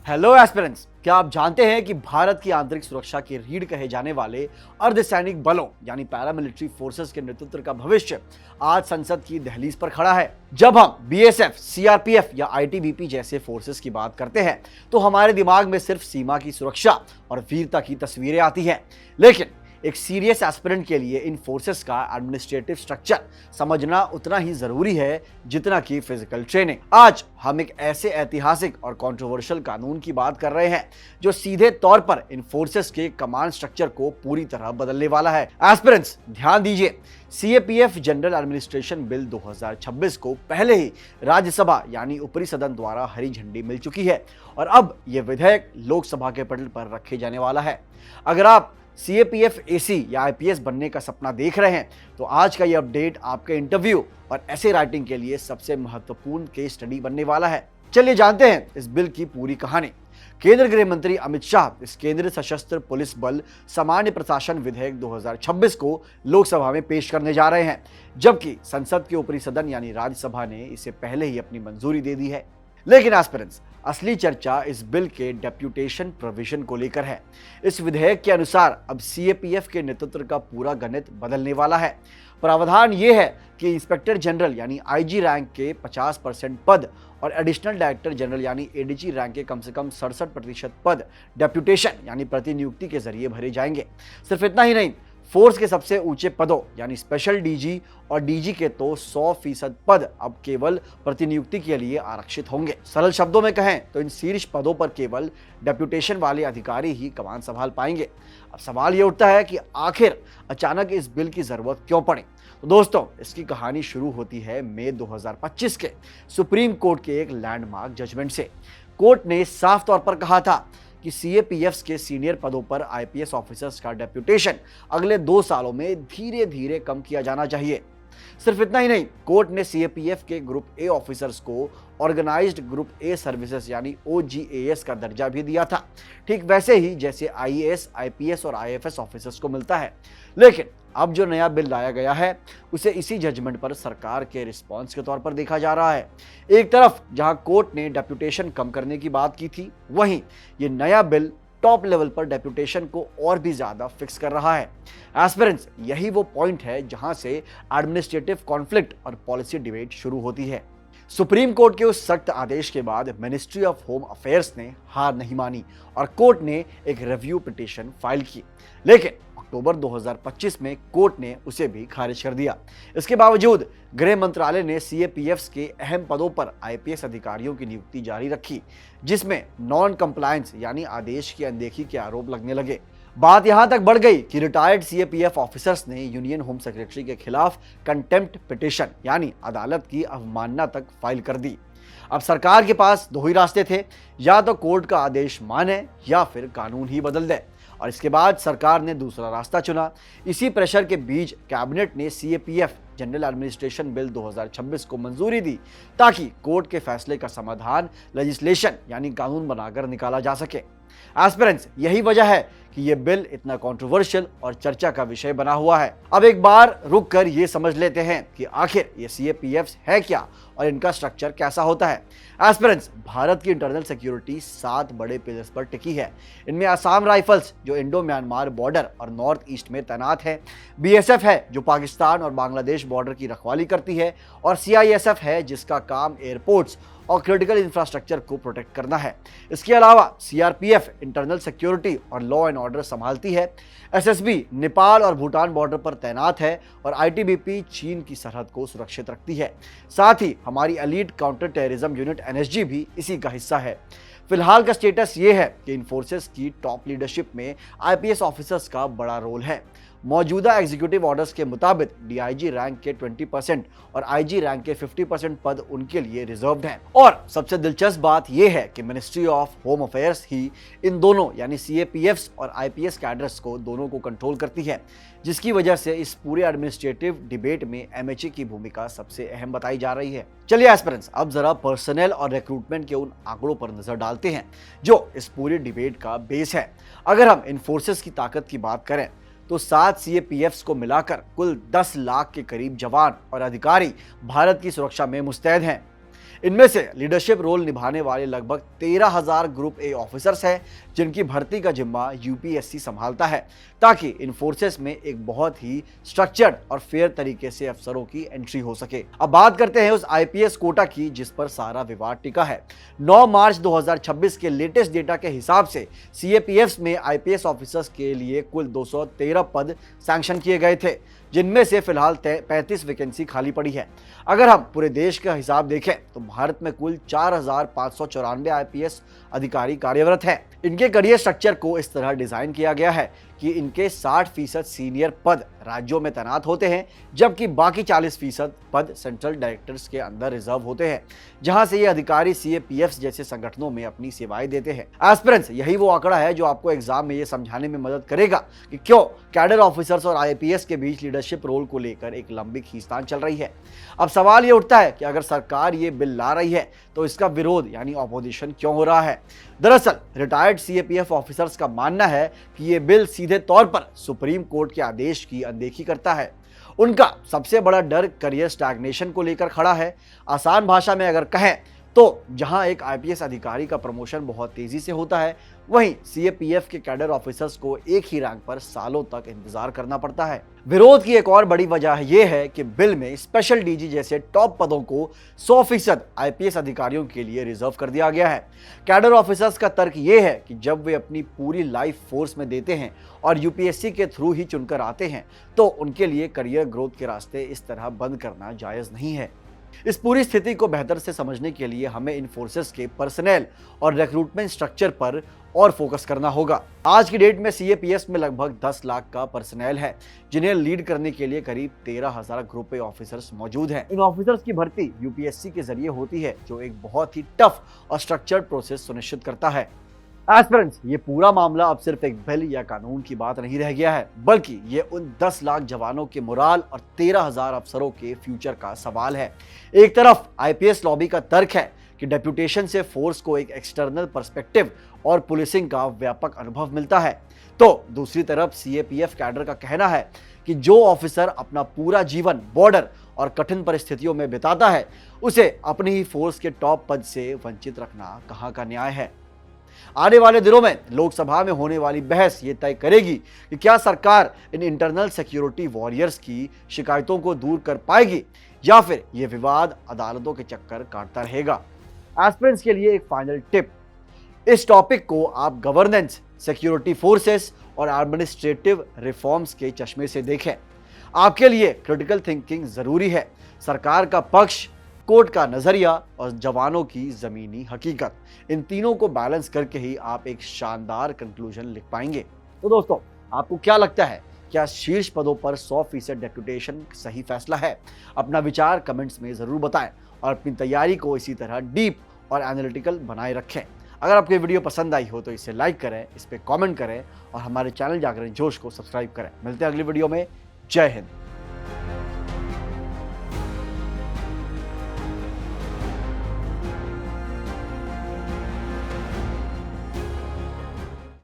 Hello aspirants, क्या आप जानते हैं कि भारत की आंतरिक सुरक्षा की रीढ़ कहे जाने वाले अर्धसैनिक बलों यानी पैरामिलिट्री फोर्सेस के नेतृत्व का भविष्य आज संसद की दहलीज पर खड़ा है। जब हम बीएसएफ, सीआरपीएफ या आईटीबीपी जैसे फोर्सेस की बात करते हैं तो हमारे दिमाग में सिर्फ सीमा की सुरक्षा और वीरता की तस्वीरें आती हैं। लेकिन एक सीरियस एस्पिरेंट के लिए इन फोर्सेस का एडमिनिस्ट्रेटिव स्ट्रक्चर समझना उतना ही जरूरी है जितना कि फिजिकल ट्रेनिंग। आज हम एक ऐसे ऐतिहासिक और कंट्रोवर्शियल कानून की बात कर रहे हैं जो सीधे तौर पर इन फोर्सेस के कमांड स्ट्रक्चर को पूरी तरह बदलने वाला है। एस्पिरेंट्स ध्यान दीजिए, सीएपीएफ जनरल एडमिनिस्ट्रेशन बिल 2026 को पहले ही राज्यसभा यानी ऊपरी सदन द्वारा हरी झंडी मिल चुकी है और अब यह विधेयक लोकसभा के पटल पर रखे जाने वाला है। अगर आप सीएपीएफ एसी या आईपीएस बनने का सपना देख रहे हैं तो आज का ये अपडेट आपके इंटरव्यू और ऐसे राइटिंग के लिए सबसे महत्वपूर्ण केस स्टडी बनने वाला है। चलिए जानते हैं इस बिल की पूरी कहानी। केंद्र गृह मंत्री अमित शाह इस केंद्रीय सशस्त्र पुलिस बल सामान्य प्रशासन विधेयक 2026 को लोकसभा में पेश करने जा रहे हैं, जबकि संसद के ऊपरी सदन यानी राज्यसभा ने इसे पहले ही अपनी मंजूरी दे दी है। लेकिन एस्पिरेंट्स, असली चर्चा इस बिल के डेप्यूटेशन प्रोविजन को लेकर है। इस विधेयक के अनुसार अब सीएपीएफ के नेतृत्व का पूरा गणित बदलने वाला है। प्रावधान यह है कि इंस्पेक्टर जनरल यानी आईजी रैंक के 50% पद और एडिशनल डायरेक्टर जनरल यानी एडीजी रैंक के कम से कम 67% पद डेप्यूटेशन यानी प्रतिनियुक्ति के जरिए भरे जाएंगे। सिर्फ इतना ही नहीं, फोर्स के सबसे ऊंचे पदों यानी स्पेशल डीजी और डीजी के तो 100% पद अब केवल प्रतिनियुक्ति के लिए आरक्षित होंगे। सरल शब्दों में कहें तो इन शीर्ष पदों पर केवल डेप्यूटेशन वाले अधिकारी ही कमान संभाल पाएंगे। अब सवाल ये उठता है कि आखिर अचानक इस बिल की जरूरत क्यों पड़ी। तो दोस्तों, इसकी कहानी शुरू होती है मई 2025 के सुप्रीम कोर्ट के एक लैंडमार्क जजमेंट से। कोर्ट ने साफ तौर पर कहा था कि सीएपीएफ के सीनियर पदों पर आईपीएस ऑफिसर्स का डेप्यूटेशन अगले 2 सालों में धीरे धीरे कम किया जाना चाहिए। सिर्फ इतना ही नहीं, कोर्ट ने सीएपीएफ के ग्रुप ए ऑफिसर्स को ऑर्गेनाइज्ड ग्रुप ए सर्विसेज यानी ओजीएएस का दर्जा भी दिया था, ठीक वैसे ही जैसे आईएएस, आईपीएस और आईएफएस ऑफिसर्स को मिलता है। लेकिन अब जो नया बिल लाया गया है उसे इसी जजमेंट पर सरकार के रिस्पांस के तौर पर देखा जा रहा है। एक तरफ जहां कोर्ट ने डेप्यूटेशन कम करने की बात की थी, वहीं ये नया बिल टॉप लेवल पर डेप्यूटेशन को और भी ज्यादा फिक्स कर रहा है। एस्पिरेंट्स, यही वो पॉइंट है जहां से एडमिनिस्ट्रेटिव कॉन्फ्लिक्ट और पॉलिसी डिबेट शुरू होती है। सुप्रीम कोर्ट के उस सख्त आदेश के बाद मिनिस्ट्री ऑफ होम अफेयर्स ने हार नहीं मानी और कोर्ट ने एक रिव्यू पिटीशन फाइल की। लेकिन अक्टूबर 2025 में कोर्ट ने उसे भी खारिज कर दिया। इसके बावजूद गृह मंत्रालय ने सीएपीएफ के अहम पदों पर आईपीएस अधिकारियों की नियुक्ति जारी रखी, जिसमें नॉन कंप्लायंस यानी आदेश की अनदेखी के आरोप लगने लगे। बात यहां तक बढ़ गई कि रिटायर्ड सीएपीएफ ऑफिसर्स ने यूनियन होम सेक्रेटरी के खिलाफ कंटेम्प्ट पिटीशन यानी अदालत की अवमानना तक फाइल कर दी। अब सरकार के पास 2 ही रास्ते थे, या तो कोर्ट का आदेश माने या फिर कानून ही बदल दे। और इसके बाद सरकार ने दूसरा रास्ता चुना। इसी प्रेशर के बीच कैबिनेट ने सीएपीएफ जनरल एडमिनिस्ट्रेशन बिल 2026 को मंजूरी दी ताकि कोर्ट के फैसले का समाधान लेजिस्लेशन यानी कानून बनाकर निकाला जा सके। एस्पिरेंट्स, यही वजह है कि यह बिल इतना कंट्रोवर्शियल और चर्चा का विषय बना हुआ है। अब एक बार रुक कर ये समझ लेते हैं कि आखिर ये सीएपीएफ है क्या और इनका स्ट्रक्चर कैसा होता है। एस्पिरेंट्स, भारत की इंटरनल सिक्योरिटी 7 बड़े पिलर्स पर टिकी है। इनमें असम राइफल्स जो इंडो म्यांमार बॉर्डर और नॉर्थ ईस्ट में तैनात है, बीएसएफ है जो पाकिस्तान और बांग्लादेश बॉर्डर की रखवाली करती है, और सीआईएसएफ है जिसका काम एयरपोर्ट्स और क्रिटिकल इंफ्रास्ट्रक्चर को प्रोटेक्ट करना है। इसके अलावा सीआरपीएफ इंटरनल सिक्योरिटी और लॉ एंड ऑर्डर संभालती है। एसएसबी नेपाल और भूटान बॉर्डर पर तैनात है और आईटीबीपी चीन की सरहद को सुरक्षित रखती है। साथ ही हमारी elite counter terrorism unit NSG भी इसी का हिस्सा है। फिलहाल का स्टेटस ये है कि इन फोर्सेस की टॉप लीडरशिप में आईपीएस ऑफिसर्स का बड़ा रोल है। मौजूदा एग्जीक्यूटिव ऑर्डर्स के मुताबिक डीआईजी रैंक के 20% और आईजी रैंक के 50% पद उनके लिए रिजर्व्ड हैं। और सबसे दिलचस्प बात यह है कि मिनिस्ट्री ऑफ होम अफेयर्स ही इन दोनों यानी सीएपीएफ और आईपीएस कैडर्स को दोनों को कंट्रोल करती है, जिसकी वजह से इस पूरे एडमिनिस्ट्रेटिव डिबेट में एमएचए की भूमिका सबसे अहम बताई जा रही है। चलिए एस्पिरेंट्स, अब जरा पर्सनल और रिक्रूटमेंट के उन आंकड़ों पर नजर डालते हैं जो इस पूरी डिबेट का बेस है। अगर हम इन फोर्सेस की ताकत की बात करें तो 7 सीएपीएफ को मिलाकर कुल 10 लाख के करीब जवान और अधिकारी भारत की सुरक्षा में मुस्तैद हैं। इनमें से लीडरशिप रोल निभाने वाले लगभग 13,000 ग्रुप ए ऑफिसर्स हैं, जिनकी भर्ती का जिम्मा यूपीएससी संभालता है, ताकि इन फोर्सेस में एक बहुत ही स्ट्रक्चर्ड और फेयर तरीके से अफसरों की एंट्री हो सके। अब बात करते हैं उस आईपीएस कोटा की जिस पर सारा विवाद टिका है। 9 मार्च 2026 के लेटेस्ट डेटा के हिसाब से सीएपीएफ में आईपीएस ऑफिसर्स के लिए कुल 213 पद सैंक्शन किए गए थे, जिनमें से फिलहाल 35 वैकेंसी खाली पड़ी है। अगर हम पूरे देश का हिसाब देखें तो भारत में कुल 4,594 आईपीएस अधिकारी कार्यरत हैं। इनके करियर स्ट्रक्चर को इस तरह डिजाइन किया गया है कि इनके 60% सीनियर पद राज्यों में तैनात होते हैं, जबकि बाकी 40% पद सेंट्रल डायरेक्टर्स के अंदर रिजर्व होते हैं, जहां से ये अधिकारी सीएपीएफ जैसे संगठनों में अपनी सेवाएं देते हैं। एस्पिरेंट्स, यही वो आंकड़ा है जो आपको एग्जाम में ये समझाने में मदद करेगा कि क्यों कैडर ऑफिसर्स और आईपीएस के बीच लीडरशिप रोल को लेकर एक लंबी खींचतान चल रही है। अब सवाल ये उठता है कि अगर सरकार ये बिल ला रही है तो इसका विरोध यानी ऑपोजिशन क्यों हो रहा है। दरअसल रिटायर्ड सीएपीएफ ऑफिसर्स का मानना है कि ये बिल सीधे तौर पर सुप्रीम कोर्ट के आदेश की अनदेखी करता है। उनका सबसे बड़ा डर करियर स्टैग्नेशन को लेकर खड़ा है। आसान भाषा में अगर कहें तो जहां एक आईपीएस अधिकारी का प्रमोशन बहुत तेजी से होता है, वहीं सीएपीएफ के कैडर ऑफिसर्स को एक ही रैंक पर सालों तक इंतजार करना पड़ता है। विरोध की एक और बड़ी वजह यह है कि बिल में स्पेशल डीजी जैसे टॉप पदों को 100% आईपीएस अधिकारियों के लिए रिजर्व कर दिया गया है। कैडर ऑफिसर्स का तर्क यह है कि जब वे अपनी पूरी लाइफ फोर्स में देते हैं और यूपीएससी के थ्रू ही चुनकर आते हैं, तो उनके लिए करियर ग्रोथ के रास्ते इस तरह बंद करना जायज नहीं है। इस पूरी स्थिति को बेहतर से समझने के लिए हमें इन फोर्सेस के पर्सनल और रिक्रूटमेंट स्ट्रक्चर पर और फोकस करना होगा। आज की डेट में सीएपीएफ में लगभग 10 लाख का पर्सनल है, जिन्हें लीड करने के लिए करीब 13,000 ग्रुप ए ऑफिसर्स मौजूद हैं। इन ऑफिसर्स की भर्ती यूपीएससी के जरिए होती है, जो एक बहुत ही टफ और स्ट्रक्चर्ड प्रोसेस सुनिश्चित करता है। एस्पिरेंट्स, ये पूरा मामला अब सिर्फ एक बिल या कानून की बात नहीं रह गया है, बल्कि ये उन 10 लाख जवानों के मोराल और 13,000 अफसरों के फ्यूचर का सवाल है। एक तरफ आईपीएस लॉबी का तर्क है कि डेप्यूटेशन से फोर्स को एक एक्सटर्नल पर्सपेक्टिव और पुलिसिंग का व्यापक अनुभव मिलता है, तो दूसरी तरफ सीएपीएफ कैडर का कहना है कि जो ऑफिसर अपना पूरा जीवन बॉर्डर और कठिन परिस्थितियों में बिताता है, उसे अपनी ही फोर्स के टॉप पद से वंचित रखना कहाँ का न्याय है। आने वाले दिनों में लोकसभा में होने वाली बहस ये तय करेगी कि क्या सरकार इन इंटरनल सिक्योरिटी वॉरियर्स की शिकायतों को दूर कर पाएगी या फिर ये विवाद अदालतों के चक्कर काटता रहेगा। एस्पिरेंट्स के लिए एक फाइनल टिप, इस टॉपिक को आप गवर्नेंस, सिक्योरिटी फोर्सेस और एडमिनिस्ट्रेटिव रिफॉर्म्स के चश्मे से देखें। आपके लिए क्रिटिकल थिंकिंग जरूरी है। सरकार का पक्ष, कोर्ट का नजरिया और जवानों की जमीनी हकीकत, इन तीनों को बैलेंस करके ही आप एक शानदार कंक्लूजन लिख पाएंगे। तो दोस्तों, आपको क्या लगता है, क्या शीर्ष पदों पर 100% डेप्यूटेशन सही फैसला है? अपना विचार कमेंट्स में जरूर बताएं और अपनी तैयारी को इसी तरह डीप और एनालिटिकल बनाए रखें। अगर आपको ये वीडियो पसंद आई हो तो इसे लाइक करें, इस पर कमेंट करें और हमारे चैनल जागरण जोश को सब्सक्राइब करें। मिलते हैं अगली वीडियो में। जय हिंद।